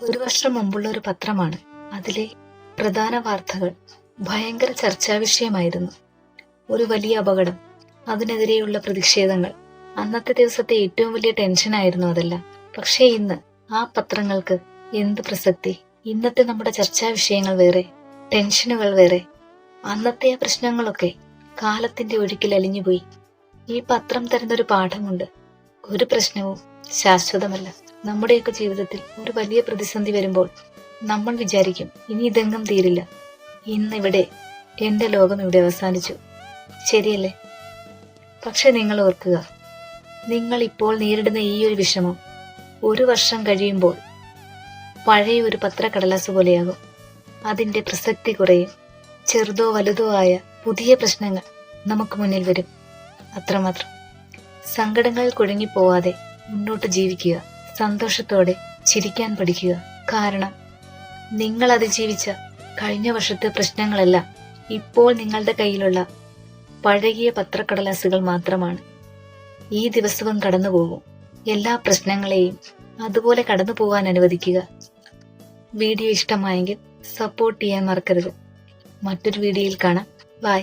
ഒരു വർഷം മുമ്പുള്ള ഒരു പത്രമാണ്. അതിലെ പ്രധാന വാർത്തകൾ ഭയങ്കര ചർച്ചാ വിഷയമായിരുന്നു. ഒരു വലിയ അപകടം, അതിനെതിരെയുള്ള പ്രതിഷേധങ്ങൾ, അന്നത്തെ ദിവസത്തെ ഏറ്റവും വലിയ ടെൻഷനായിരുന്നു അതെല്ലാം. പക്ഷേ ഇന്ന് ആ പത്രങ്ങൾക്ക് എന്ത് പ്രസക്തി? ഇന്നത്തെ നമ്മുടെ ചർച്ചാ വിഷയങ്ങൾ വേറെ, ടെൻഷനുകൾ വേറെ. അന്നത്തെ ആ പ്രശ്നങ്ങളൊക്കെ കാലത്തിന്റെ ഒഴുക്കിൽ അലിഞ്ഞുപോയി. ഈ പത്രം തരുന്നൊരു പാഠമുണ്ട്: ഒരു പ്രശ്നവും ശാശ്വതമല്ല. നമ്മുടെയൊക്കെ ജീവിതത്തിൽ ഒരു വലിയ പ്രതിസന്ധി വരുമ്പോൾ നമ്മൾ വിചാരിക്കും, ഇനി ഇതെങ്ങും തീരില്ല, ഇന്നിവിടെ എന്റെ ലോകം ഇവിടെ അവസാനിച്ചു. ശരിയല്ലേ? പക്ഷെ നിങ്ങൾ ഓർക്കുക, നിങ്ങൾ ഇപ്പോൾ നേരിടുന്ന ഈ ഒരു വിഷമം ഒരു വർഷം കഴിയുമ്പോൾ പഴയ ഒരു പത്രക്കടലാസ് പോലെയാകും. അതിന്റെ പ്രസക്തി കുറയും. ചെറുതോ വലുതോ ആയ പുതിയ പ്രശ്നങ്ങൾ നമുക്ക് മുന്നിൽ വരും. അത്രമാത്രം. സങ്കടങ്ങളിൽ കുഴങ്ങിപ്പോവാതെ മുന്നോട്ട് ജീവിക്കുക. സന്തോഷത്തോടെ ചിരിക്കാൻ പഠിക്കുക. കാരണം നിങ്ങൾ അതിജീവിച്ച കഴിഞ്ഞ വർഷത്തെ പ്രശ്നങ്ങളെല്ലാം ഇപ്പോൾ നിങ്ങളുടെ കയ്യിലുള്ള പഴകിയ പത്രക്കടലാസുകൾ മാത്രമാണ്. ഈ ദിവസവും കടന്നു പോകും. എല്ലാ പ്രശ്നങ്ങളെയും അതുപോലെ കടന്നു പോകാൻ അനുവദിക്കുക. വീഡിയോ ഇഷ്ടമായെങ്കിൽ സപ്പോർട്ട് ചെയ്യാൻ മറക്കരുത്. മറ്റൊരു വീഡിയോയിൽ കാണാം. ബൈ.